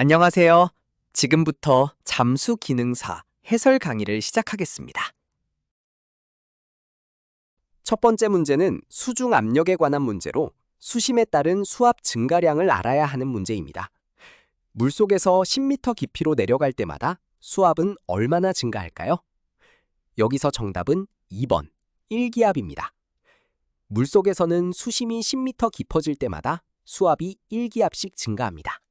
안녕하세요. 지금부터 잠수 기능사 해설 강의를 시작하겠습니다. 첫 번째 문제는 수중 압력에 관한 문제로 수심에 따른 수압 증가량을 알아야 하는 문제입니다. 물속에서 10m 깊이로 내려갈 때마다 수압은 얼마나 증가할까요? 여기서 정답은 2번, 1기압입니다. 물속에서는 수심이 10m 깊어질 때마다 수압이 1기압씩 증가합니다.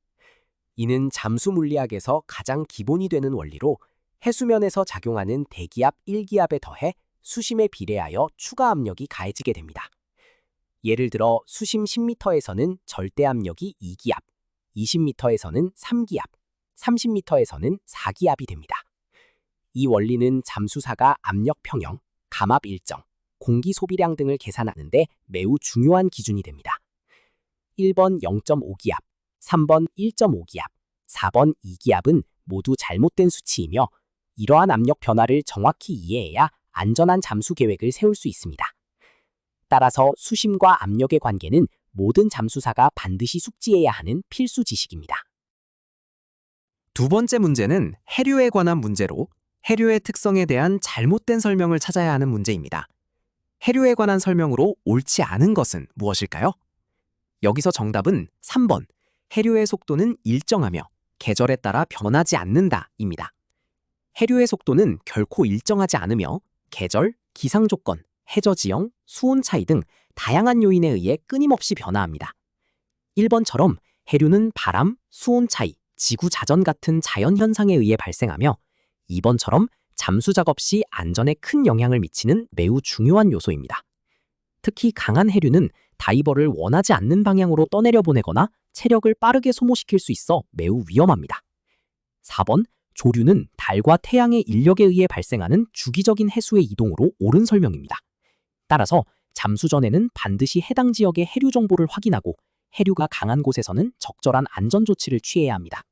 이는 잠수 물리학에서 가장 기본이 되는 원리로 해수면에서 작용하는 대기압 1기압에 더해 수심에 비례하여 추가 압력이 가해지게 됩니다. 예를 들어 수심 10m에서는 절대 압력이 2기압, 20m에서는 3기압, 30m에서는 4기압이 됩니다. 이 원리는 잠수사가 압력 평형, 감압 일정, 공기 소비량 등을 계산하는데 매우 중요한 기준이 됩니다. 1번 0.5기압, 3번 1.5기압, 4번 2기압은 모두 잘못된 수치이며 이러한 압력 변화를 정확히 이해해야 안전한 잠수 계획을 세울 수 있습니다. 따라서 수심과 압력의 관계는 모든 잠수사가 반드시 숙지해야 하는 필수 지식입니다. 두 번째 문제는 해류에 관한 문제로 해류의 특성에 대한 잘못된 설명을 찾아야 하는 문제입니다. 해류에 관한 설명으로 옳지 않은 것은 무엇일까요? 여기서 정답은 3번, 해류의 속도는 일정하며 계절에 따라 변하지 않는다입니다. 해류의 속도는 결코 일정하지 않으며 계절, 기상 조건, 해저 지형, 수온 차이 등 다양한 요인에 의해 끊임없이 변화합니다. 1번처럼 해류는 바람, 수온 차이, 지구 자전 같은 자연 현상에 의해 발생하며 2번처럼 잠수 작업 시 안전에 큰 영향을 미치는 매우 중요한 요소입니다. 특히 강한 해류는 다이버를 원하지 않는 방향으로 떠내려 보내거나 체력을 빠르게 소모시킬 수 있어 매우 위험합니다. 4번, 조류는 달과 태양의 인력에 의해 발생하는 주기적인 해수의 이동으로 옳은 설명입니다. 따라서 잠수 전에는 반드시 해당 지역의 해류 정보를 확인하고 해류가 강한 곳에서는 적절한 안전 조치를 취해야 합니다.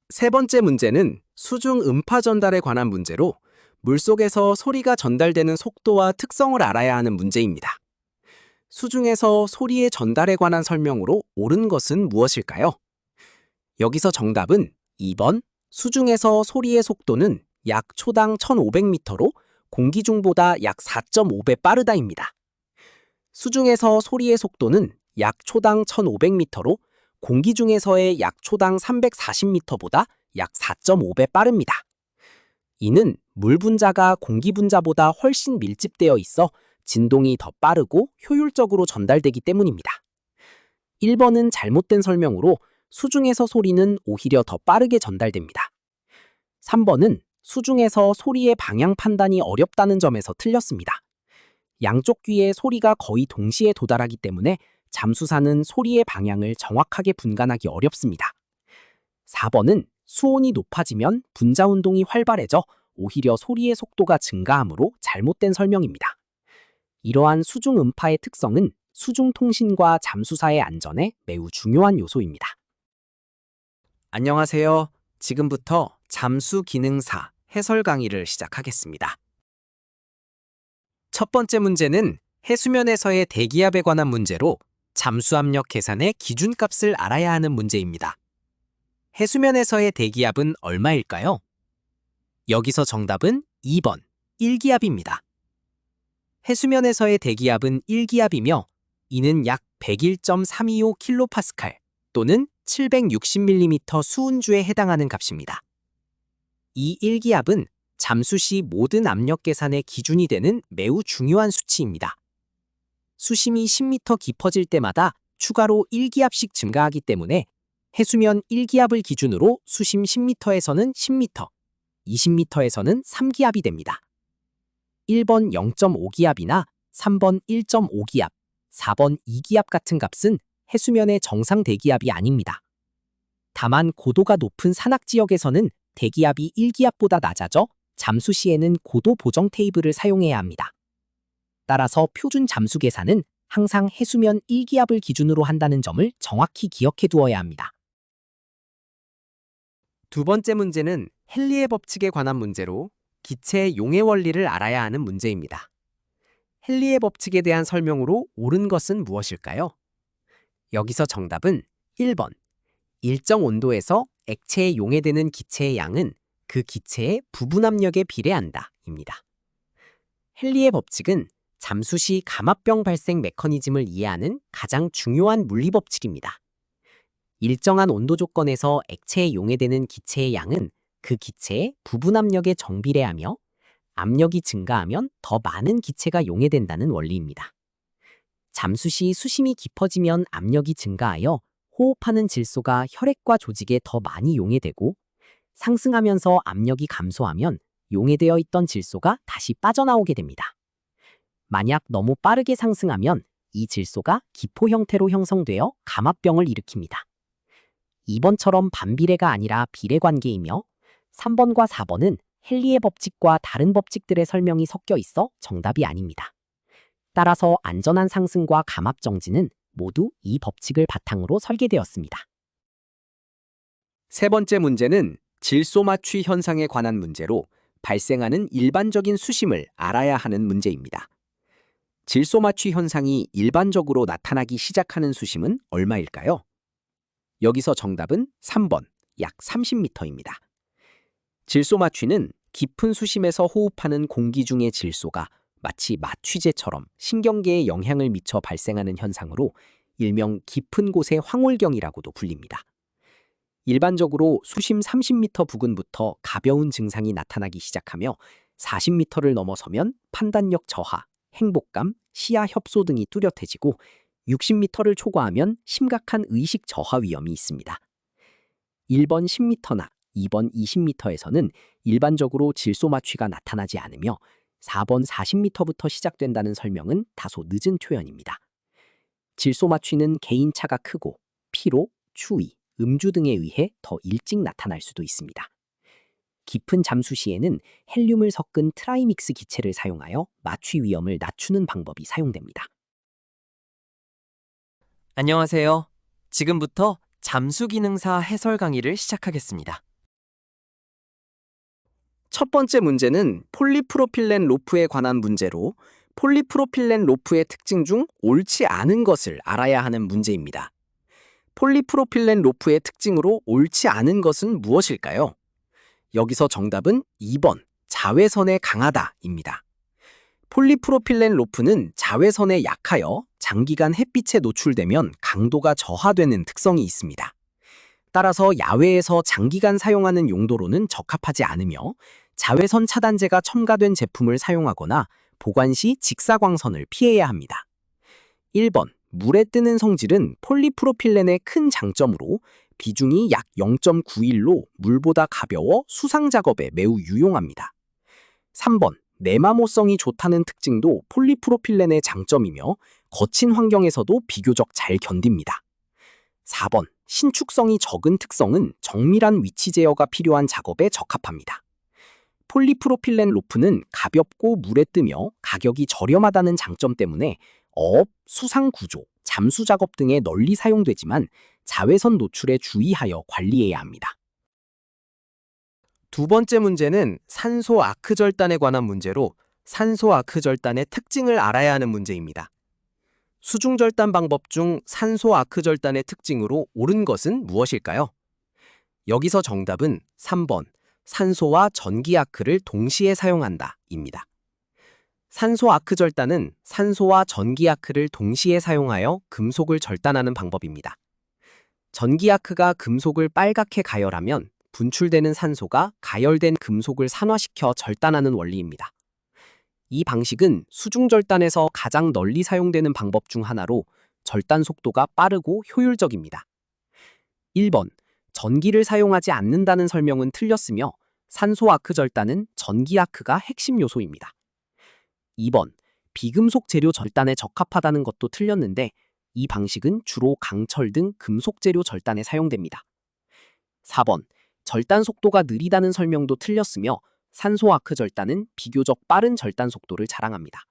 세 번째 문제는 수중 음파 전달에 관한 문제로 물속에서 소리가 전달되는 속도와 특성을 알아야 하는 문제입니다. 수중에서 소리의 전달에 관한 설명으로 옳은 것은 무엇일까요? 여기서 정답은 2번, 수중에서 소리의 속도는 약 초당 1500m로 공기 중보다 약 4.5배 빠르다입니다. 수중에서 소리의 속도는 약 초당 1500m로 공기 중에서의 약 초당 340m보다 약 4.5배 빠릅니다. 이는 물 분자가 공기 분자보다 훨씬 밀집되어 있어 진동이 더 빠르고 효율적으로 전달되기 때문입니다. 1번은 잘못된 설명으로 수중에서 소리는 오히려 더 빠르게 전달됩니다. 3번은 수중에서 소리의 방향 판단이 어렵다는 점에서 틀렸습니다. 양쪽 귀에 소리가 거의 동시에 도달하기 때문에 잠수사는 소리의 방향을 정확하게 분간하기 어렵습니다. 4번은 수온이 높아지면 분자 운동이 활발해져 오히려 소리의 속도가 증가하므로 잘못된 설명입니다. 이러한 수중 음파의 특성은 수중 통신과 잠수사의 안전에 매우 중요한 요소입니다. 안녕하세요. 지금부터 잠수 기능사 해설 강의를 시작하겠습니다. 첫 번째 문제는 해수면에서의 대기압에 관한 문제로 잠수압력 계산의 기준값을 알아야 하는 문제입니다. 해수면에서의 대기압은 얼마일까요? 여기서 정답은 2번, 1기압입니다. 해수면에서의 대기압은 1기압이며 이는 약 101.325kPa 또는 760mm 수운주에 해당하는 값입니다. 이 1기압은 잠수 시 모든 압력 계산의 기준이 되는 매우 중요한 수치입니다. 수심이 10m 깊어질 때마다 추가로 1기압씩 증가하기 때문에 해수면 1기압을 기준으로 수심 10m에서는 10m, 20m에서는 3기압이 됩니다. 1번 0.5기압이나 3번 1.5기압, 4번 2기압 같은 값은 해수면의 정상 대기압이 아닙니다. 다만 고도가 높은 산악지역에서는 대기압이 1기압보다 낮아져 잠수 시에는 고도 보정 테이블을 사용해야 합니다. 따라서 표준 잠수 계산은 항상 해수면 1기압을 기준으로 한다는 점을 정확히 기억해 두어야 합니다. 두 번째 문제는 헨리의 법칙에 관한 문제로 기체의 용해 원리를 알아야 하는 문제입니다. 헨리의 법칙에 대한 설명으로 옳은 것은 무엇일까요? 여기서 정답은 1번, 일정 온도에서 액체에 용해되는 기체의 양은 그 기체의 부분 압력에 비례한다 입니다. 헨리의 법칙은 잠수 시 감압병 발생 메커니즘을 이해하는 가장 중요한 물리 법칙입니다. 일정한 온도 조건에서 액체에 용해되는 기체의 양은 그 기체의 부분 압력에 정비례하며 압력이 증가하면 더 많은 기체가 용해된다는 원리입니다. 잠수 시 수심이 깊어지면 압력이 증가하여 호흡하는 질소가 혈액과 조직에 더 많이 용해되고 상승하면서 압력이 감소하면 용해되어 있던 질소가 다시 빠져나오게 됩니다. 만약 너무 빠르게 상승하면 이 질소가 기포 형태로 형성되어 감압병을 일으킵니다. 2번처럼 반비례가 아니라 비례 관계이며 3번과 4번은 헨리의 법칙과 다른 법칙들의 설명이 섞여 있어 정답이 아닙니다. 따라서 안전한 상승과 감압 정지는 모두 이 법칙을 바탕으로 설계되었습니다. 세 번째 문제는 질소 마취 현상에 관한 문제로 발생하는 일반적인 수심을 알아야 하는 문제입니다. 질소 마취 현상이 일반적으로 나타나기 시작하는 수심은 얼마일까요? 여기서 정답은 3번, 약 30m입니다. 질소 마취는 깊은 수심에서 호흡하는 공기 중의 질소가 마치 마취제처럼 신경계에 영향을 미쳐 발생하는 현상으로 일명 깊은 곳의 황홀경이라고도 불립니다. 일반적으로 수심 30m 부근부터 가벼운 증상이 나타나기 시작하며 40m를 넘어서면 판단력 저하, 행복감, 시야 협소 등이 뚜렷해지고 60m를 초과하면 심각한 의식 저하 위험이 있습니다. 1번 10m나 2번 20m에서는 일반적으로 질소 마취가 나타나지 않으며 4번 40m부터 시작된다는 설명은 다소 늦은 표현입니다. 질소 마취는 개인차가 크고 피로, 추위, 음주 등에 의해 더 일찍 나타날 수도 있습니다. 깊은 잠수 시에는 헬륨을 섞은 트라이믹스 기체를 사용하여 마취 위험을 낮추는 방법이 사용됩니다. 안녕하세요. 지금부터 잠수 기능사 해설 강의를 시작하겠습니다. 첫 번째 문제는 폴리프로필렌 로프에 관한 문제로 폴리프로필렌 로프의 특징 중 옳지 않은 것을 알아야 하는 문제입니다. 폴리프로필렌 로프의 특징으로 옳지 않은 것은 무엇일까요? 여기서 정답은 2번, 자외선에 강하다입니다. 폴리프로필렌 로프는 자외선에 약하여 장기간 햇빛에 노출되면 강도가 저하되는 특성이 있습니다. 따라서 야외에서 장기간 사용하는 용도로는 적합하지 않으며 자외선 차단제가 첨가된 제품을 사용하거나 보관 시 직사광선을 피해야 합니다. 1번, 물에 뜨는 성질은 폴리프로필렌의 큰 장점으로 비중이 약 0.91로 물보다 가벼워 수상 작업에 매우 유용합니다. 3번, 내마모성이 좋다는 특징도 폴리프로필렌의 장점이며 거친 환경에서도 비교적 잘 견딥니다. 4번, 신축성이 적은 특성은 정밀한 위치 제어가 필요한 작업에 적합합니다. 폴리프로필렌 로프는 가볍고 물에 뜨며 가격이 저렴하다는 장점 때문에 어업, 수상 구조, 잠수 작업 등에 널리 사용되지만 자외선 노출에 주의하여 관리해야 합니다. 두 번째 문제는 산소 아크 절단에 관한 문제로 산소 아크 절단의 특징을 알아야 하는 문제입니다. 수중 절단 방법 중 산소 아크 절단의 특징으로 옳은 것은 무엇일까요? 여기서 정답은 3번, 산소와 전기 아크를 동시에 사용한다입니다. 산소 아크 절단은 산소와 전기 아크를 동시에 사용하여 금속을 절단하는 방법입니다. 전기 아크가 금속을 빨갛게 가열하면 분출되는 산소가 가열된 금속을 산화시켜 절단하는 원리입니다. 이 방식은 수중 절단에서 가장 널리 사용되는 방법 중 하나로 절단 속도가 빠르고 효율적입니다. 1번, 전기를 사용하지 않는다는 설명은 틀렸으며 산소 아크 절단은 전기 아크가 핵심 요소입니다. 2번, 비금속 재료 절단에 적합하다는 것도 틀렸는데 이 방식은 주로 강철 등 금속 재료 절단에 사용됩니다. 4번, 절단 속도가 느리다는 설명도 틀렸으며 산소 아크 절단은 비교적 빠른 절단 속도를 자랑합니다.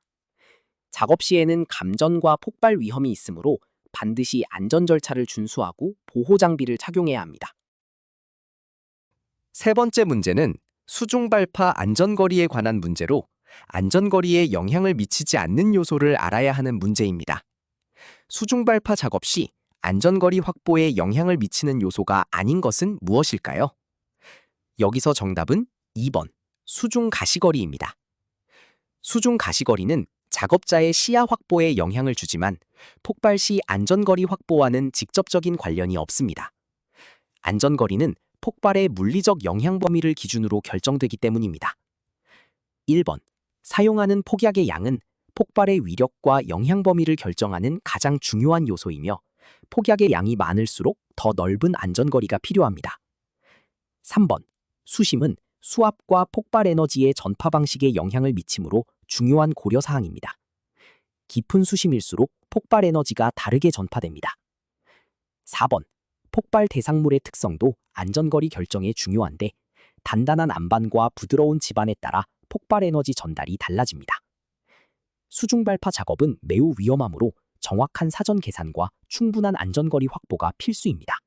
작업 시에는 감전과 폭발 위험이 있으므로 반드시 안전 절차를 준수하고 보호 장비를 착용해야 합니다. 세 번째 문제는 수중 발파 안전거리에 관한 문제로 안전거리에 영향을 미치지 않는 요소를 알아야 하는 문제입니다. 수중 발파 작업 시 안전거리 확보에 영향을 미치는 요소가 아닌 것은 무엇일까요? 여기서 정답은 2번, 수중 가시거리입니다. 수중 가시거리는 작업자의 시야 확보에 영향을 주지만 폭발 시 안전거리 확보와는 직접적인 관련이 없습니다. 안전거리는 폭발의 물리적 영향 범위를 기준으로 결정되기 때문입니다. 1번, 사용하는 폭약의 양은 폭발의 위력과 영향 범위를 결정하는 가장 중요한 요소이며 폭약의 양이 많을수록 더 넓은 안전거리가 필요합니다. 3번, 수심은 수압과 폭발 에너지의 전파 방식에 영향을 미치므로 중요한 고려사항입니다. 깊은 수심일수록 폭발 에너지가 다르게 전파됩니다. 4번, 폭발 대상물의 특성도 안전거리 결정에 중요한데 단단한 안반과 부드러운 지반에 따라 폭발 에너지 전달이 달라집니다. 수중 발파 작업은 매우 위험하므로 정확한 사전 계산과 충분한 안전거리 확보가 필수입니다.